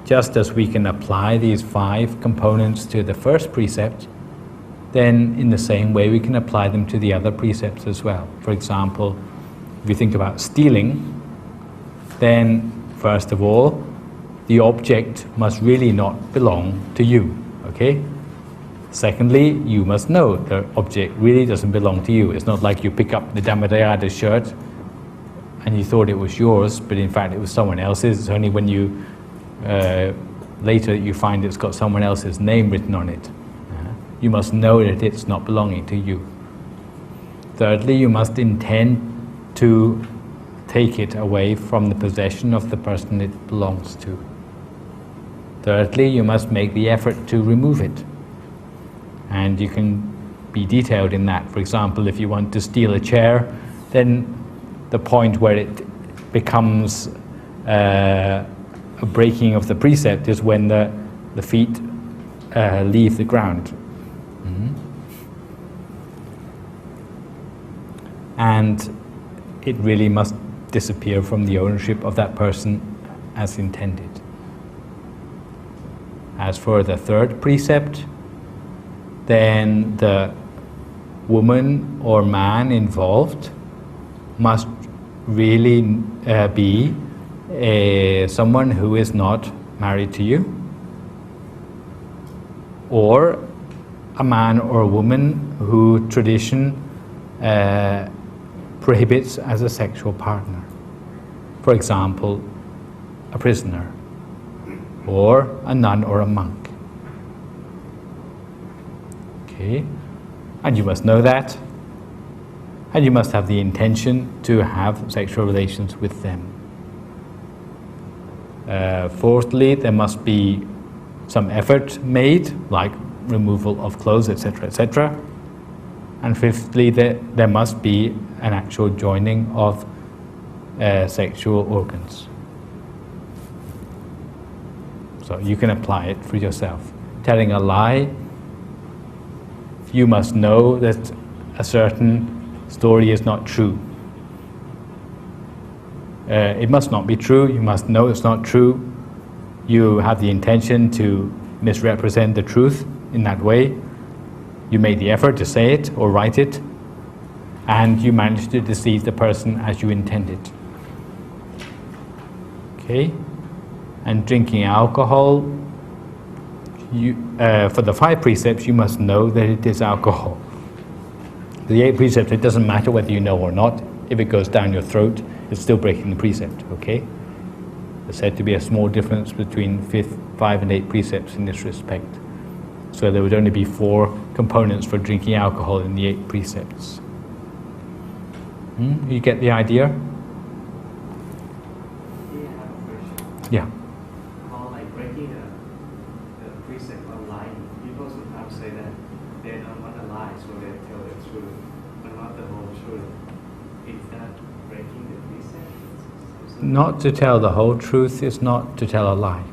just as we can apply these 5 components to the first precept, then in the same way we can apply them to the other precepts as well. For example, if you think about stealing, then first of all, the object must really not belong to you, okay? Secondly, you must know the object really doesn't belong to you. It's not like you pick up the Dhammakaya shirt and you thought it was yours, but in fact it was someone else's. It's only when you later you find it's got someone else's name written on it. You must know that it's not belonging to you. Thirdly, you must intend to take it away from the possession of the person it belongs to. Thirdly, you must make the effort to remove it. And you can be detailed in that. For example, if you want to steal a chair, then the point where it becomes a breaking of the precept is when the feet leave the ground. And it really must disappear from the ownership of that person as intended. As for the third precept, then the woman or man involved must really be someone who is not married to you, or a man or a woman who tradition prohibits as a sexual partner. For example, a prisoner, or a nun or a monk. Okay, and you must know that, and you must have the intention to have sexual relations with them. Fourthly, there must be some effort made, like removal of clothes, etc., etc. And fifthly, there must be an actual joining of sexual organs. So you can apply it for yourself. Telling a lie, you must know that a certain story is not true. It must not be true, you must know it's not true. You have the intention to misrepresent the truth in that way. You made the effort to say it or write it, and you managed to deceive the person as you intended. Okay? And drinking alcohol, for the 5 precepts, you must know that it is alcohol. The 8 precepts, it doesn't matter whether you know or not. If it goes down your throat, it's still breaking the precept, okay? There's said to be a small difference between 5 and 8 precepts in this respect. So there would only be 4 components for drinking alcohol in the 8 precepts. You get the idea? Yeah. Or like breaking the precept of lying. People sometimes say that they don't want to lie, so they tell the truth, but not the whole truth. Is that breaking the precept? Not to tell the whole truth is not to tell a lie.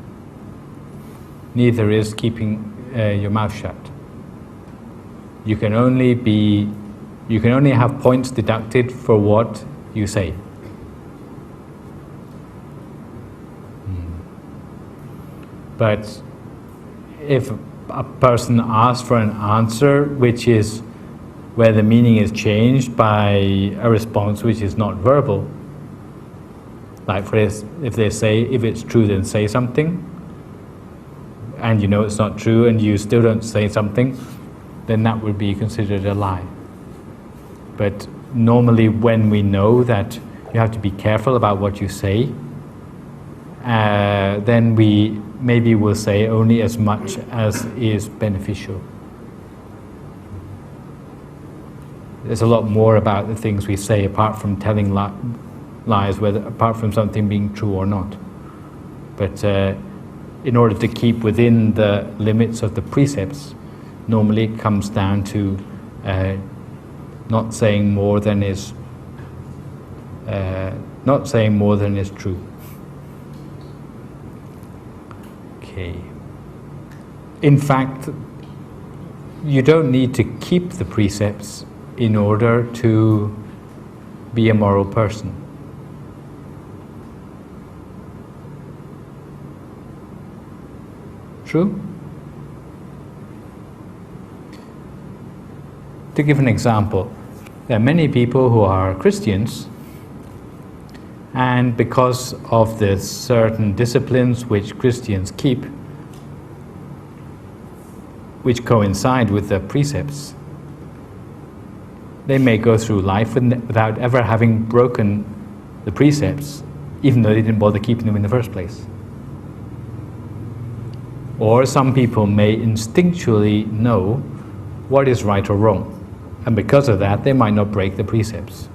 Neither is keeping your mouth shut. You can only have points deducted for what you say. But if a person asks for an answer which is where the meaning is changed by a response which is not verbal, like if they say, if it's true then say something, and you know it's not true and you still don't say something, then that would be considered a lie. But normally when we know that you have to be careful about what you say, then we maybe will say only as much as is beneficial. There's a lot more about the things we say apart from telling lies, apart from something being true or not. But in order to keep within the limits of the precepts, normally it comes down to not saying more than is true. Okay. In fact, you don't need to keep the precepts in order to be a moral person. True? To give an example, there are many people who are Christians, and because of the certain disciplines which Christians keep, which coincide with the precepts, they may go through life without ever having broken the precepts, even though they didn't bother keeping them in the first place. Or some people may instinctually know what is right or wrong, and because of that they might not break the precepts.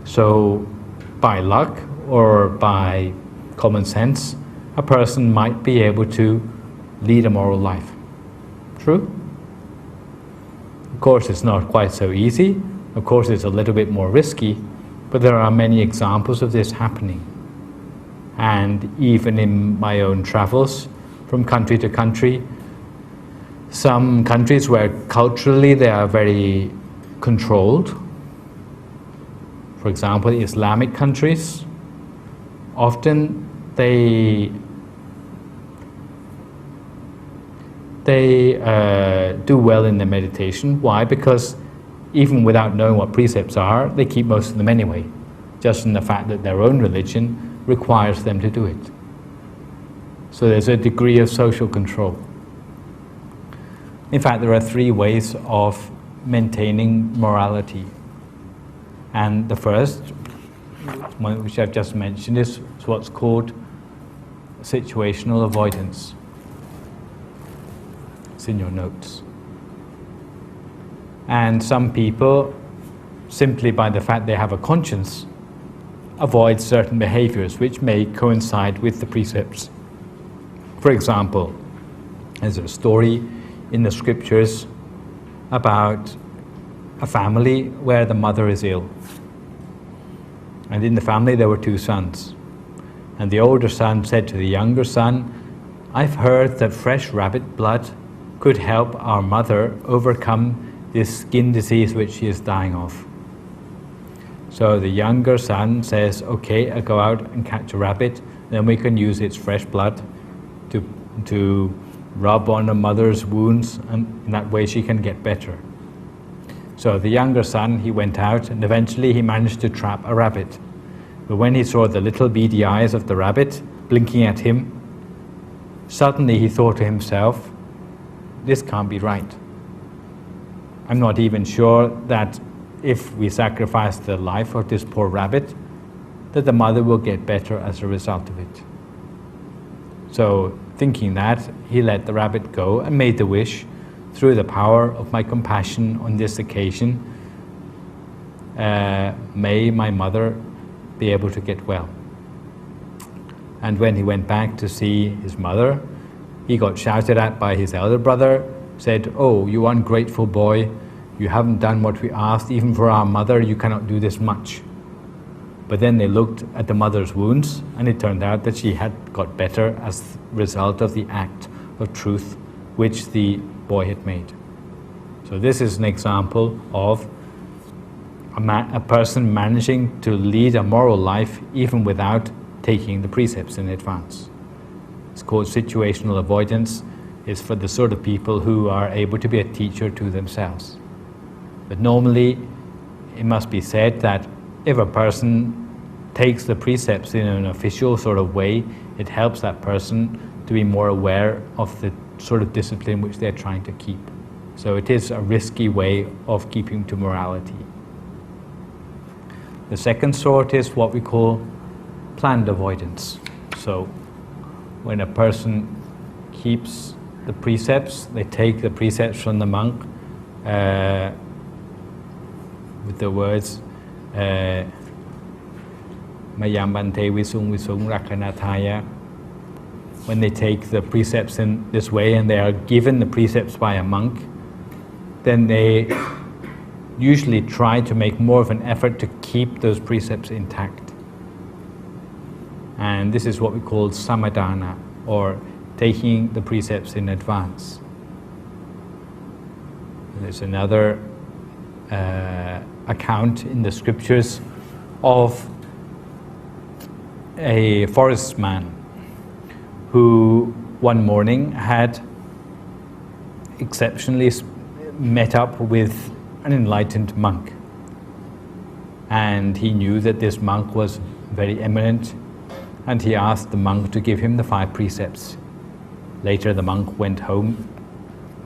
So by luck or by common sense, a person might be able to lead a moral life. True? Of course it's not quite so easy, of course it's a little bit more risky, but there are many examples of this happening. And even in my own travels from country to country, some countries where culturally they are very controlled, for example Islamic countries, often they do well in their meditation. Why? Because even without knowing what precepts are, they keep most of them anyway, just in the fact that their own religion requires them to do it. So there's a degree of social control. In fact, there are three ways of maintaining morality. And the first, one which I've just mentioned, is what's called situational avoidance. It's in your notes. And some people, simply by the fact they have a conscience, avoid certain behaviors which may coincide with the precepts. For example, there's a story in the scriptures about a family where the mother is ill. And in the family there were two sons. And the older son said to the younger son, "I've heard that fresh rabbit blood could help our mother overcome this skin disease which she is dying of." So the younger son says, "Okay, I'll go out and catch a rabbit, then we can use its fresh blood to rub on the mother's wounds, and in that way she can get better." So the younger son, he went out and eventually he managed to trap a rabbit. But when he saw the little beady eyes of the rabbit blinking at him, suddenly he thought to himself, "This can't be right. I'm not even sure that if we sacrifice the life of this poor rabbit, that the mother will get better as a result of it." So thinking that, he let the rabbit go and made the wish, "Through the power of my compassion on this occasion, may my mother be able to get well." And when he went back to see his mother, he got shouted at by his elder brother, said, "Oh, you ungrateful boy, you haven't done what we asked, even for our mother you cannot do this much." But then they looked at the mother's wounds, and it turned out that she had got better as a result of the act of truth which the boy had made. So this is an example of a person managing to lead a moral life even without taking the precepts in advance. It's called situational avoidance. It's for the sort of people who are able to be a teacher to themselves. But normally it must be said that if a person takes the precepts in an official sort of way, it helps that person to be more aware of the sort of discipline which they're trying to keep. So it is a risky way of keeping to morality. The second sort is what we call planned avoidance. So when a person keeps the precepts, they take the precepts from the monk with the words Mayam Bante Visung Visung Rakanathaya. When they take the precepts in this way and they are given the precepts by a monk, then they usually try to make more of an effort to keep those precepts intact. And this is what we call samadhana, or taking the precepts in advance. There's another account in the scriptures of a forest man who one morning had exceptionally met up with an enlightened monk. And he knew that this monk was very eminent, and he asked the monk to give him the 5 precepts. Later the monk went home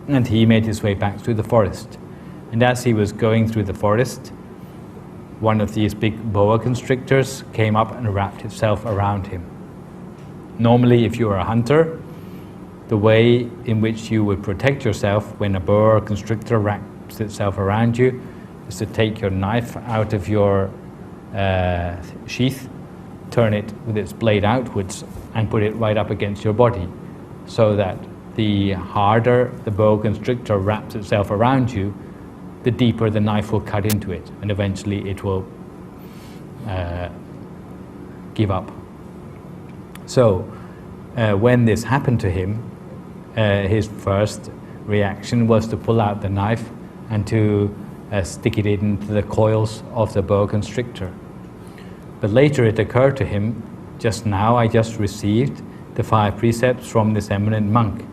and he made his way back through the forest. And as he was going through the forest, one of these big boa constrictors came up and wrapped itself around him. Normally, if you are a hunter, the way in which you would protect yourself when a boa constrictor wraps itself around you is to take your knife out of your sheath, turn it with its blade outwards, and put it right up against your body, so that the harder the boa constrictor wraps itself around you, the deeper the knife will cut into it, and eventually it will give up. So when this happened to him, his first reaction was to pull out the knife and to stick it into the coils of the boa constrictor. But later it occurred to him, just now I just received the 5 precepts from this eminent monk.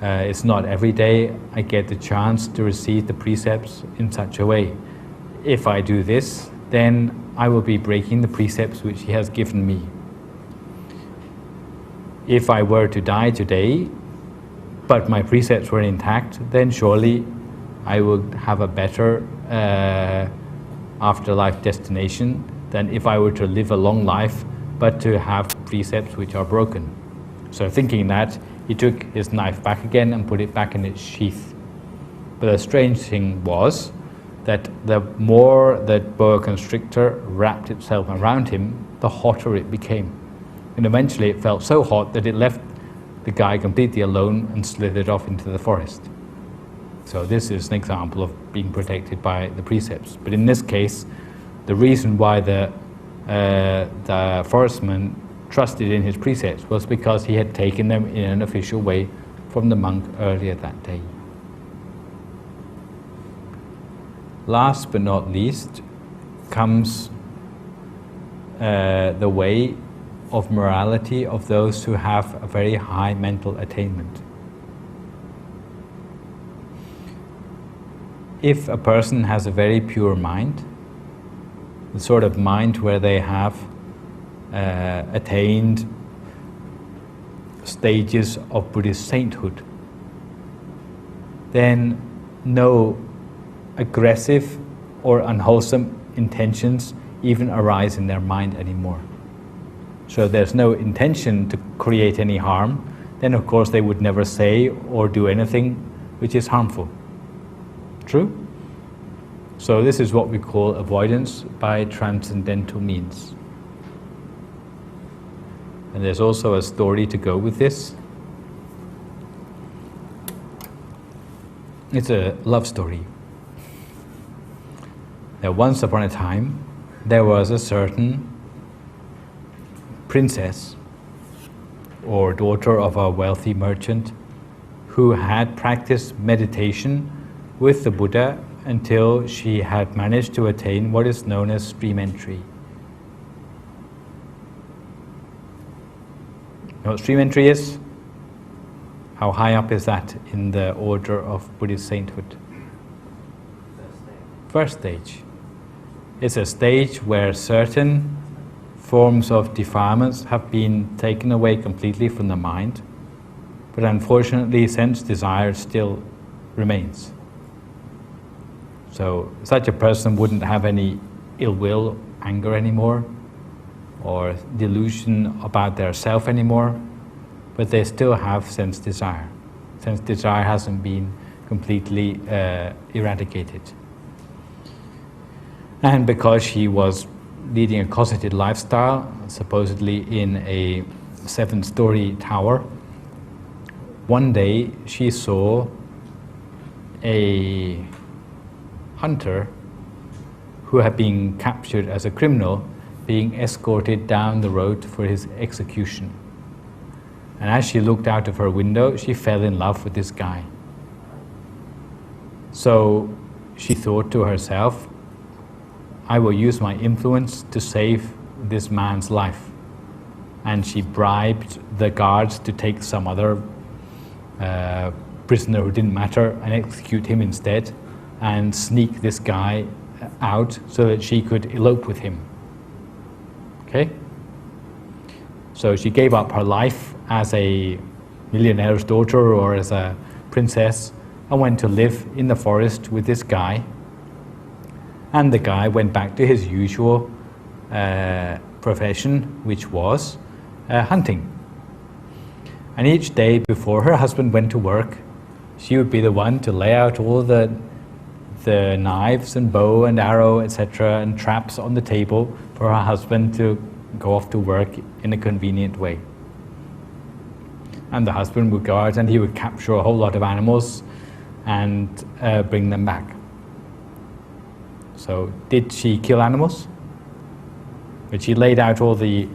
It's not every day I get the chance to receive the precepts in such a way. If I do this, then I will be breaking the precepts which he has given me. If I were to die today, but my precepts were intact, then surely I would have a better afterlife destination than if I were to live a long life, but to have precepts which are broken. So thinking that, he took his knife back again and put it back in its sheath. But the strange thing was that the more that boa constrictor wrapped itself around him, the hotter it became. And eventually it felt so hot that it left the guy completely alone and slithered off into the forest. So this is an example of being protected by the precepts. But in this case, the reason why the forestman trusted in his precepts was because he had taken them in an official way from the monk earlier that day. Last but not least comes the way of morality of those who have a very high mental attainment. If a person has a very pure mind, the sort of mind where they have attained stages of Buddhist sainthood, then no aggressive or unwholesome intentions even arise in their mind anymore. So there's no intention to create any harm, then of course they would never say or do anything which is harmful. True? So this is what we call avoidance by transcendental means. And there's also a story to go with this. It's a love story. Now, once upon a time, there was a certain princess or daughter of a wealthy merchant who had practiced meditation with the Buddha until she had managed to attain what is known as stream entry. You know what stream entry is? How high up is that in the order of Buddhist sainthood? First stage. It's a stage where certain forms of defilements have been taken away completely from the mind, but unfortunately sense desire still remains. So such a person wouldn't have any ill will, anger anymore, or delusion about their self anymore, but they still have sense desire. Sense desire hasn't been completely eradicated. And because she was leading a cosseted lifestyle, supposedly in a 7-story tower, one day she saw a hunter who had been captured as a criminal being escorted down the road for his execution. And as she looked out of her window, she fell in love with this guy. So she thought to herself, I will use my influence to save this man's life. and she bribed the guards to take some other prisoner who didn't matter and execute him instead, and sneak this guy out so that she could elope with him. Okay? So she gave up her life as a millionaire's daughter or as a princess and went to live in the forest with this guy. And the guy went back to his usual profession, which was hunting. And each day before her husband went to work, she would be the one to lay out all the knives and bow and arrow, etc., and traps on the table for her husband to go off to work in a convenient way. And the husband would go out and he would capture a whole lot of animals and bring them back. So did she kill animals? But she laid out all the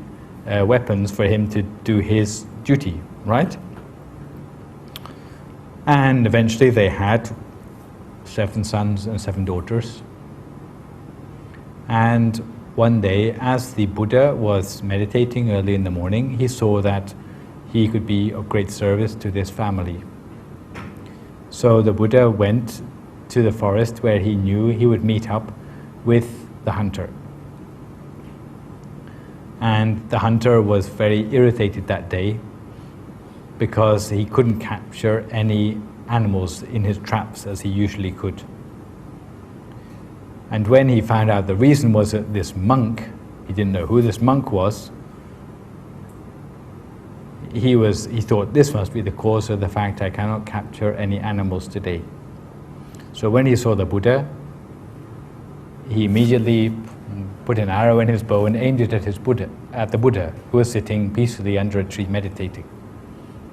weapons for him to do his duty, right? And eventually they had 7 sons and 7 daughters. And one day, as the Buddha was meditating early in the morning, he saw that he could be of great service to this family. So the Buddha went to the forest where he knew he would meet up with the hunter. And the hunter was very irritated that day because he couldn't capture any animals in his traps as he usually could. And when he found out the reason was that this monk, he didn't know who this monk was, he thought this must be the cause of the fact I cannot capture any animals today. So when he saw the Buddha, he immediately put an arrow in his bow and aimed it at the Buddha, who was sitting peacefully under a tree meditating.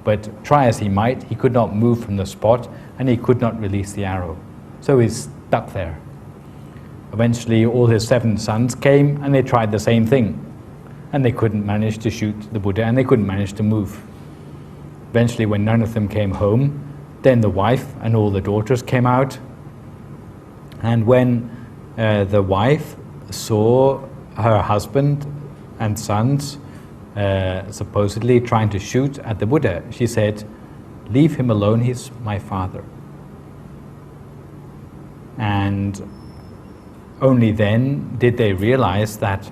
But try as he might, he could not move from the spot and he could not release the arrow. So he's stuck there. Eventually all his 7 sons came and they tried the same thing. And they couldn't manage to shoot the Buddha and they couldn't manage to move. Eventually when none of them came home, then the wife and all the daughters came out. And when the wife saw her husband and sons supposedly trying to shoot at the Buddha, she said, "Leave him alone, he's my father." And only then did they realize that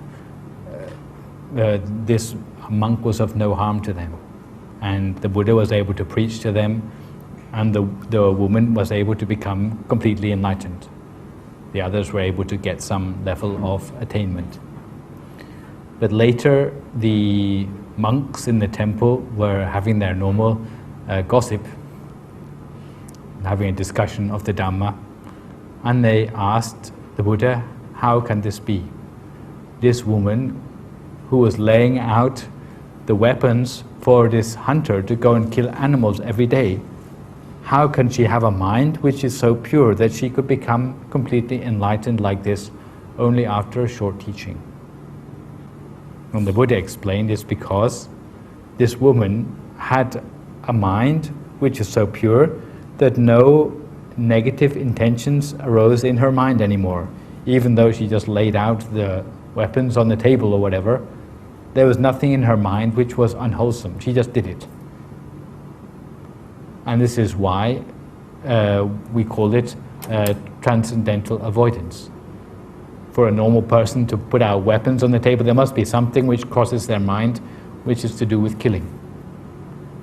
this monk was of no harm to them. And the Buddha was able to preach to them, and the woman was able to become completely enlightened. The others were able to get some level of attainment. But later, the monks in the temple were having their normal gossip, having a discussion of the Dhamma, and they asked the Buddha, how can this be? This woman who was laying out the weapons for this hunter to go and kill animals every day, how can she have a mind which is so pure that she could become completely enlightened like this only after a short teaching? And the Buddha explained it's because this woman had a mind which is so pure that no negative intentions arose in her mind anymore. Even though she just laid out the weapons on the table or whatever, there was nothing in her mind which was unwholesome. She just did it. And this is why we call it transcendental avoidance. For a normal person to put out weapons on the table, there must be something which crosses their mind, which is to do with killing.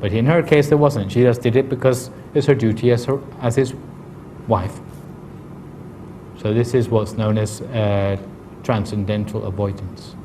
But in her case, there wasn't. She just did it because it's her duty as his wife. So this is what's known as transcendental avoidance.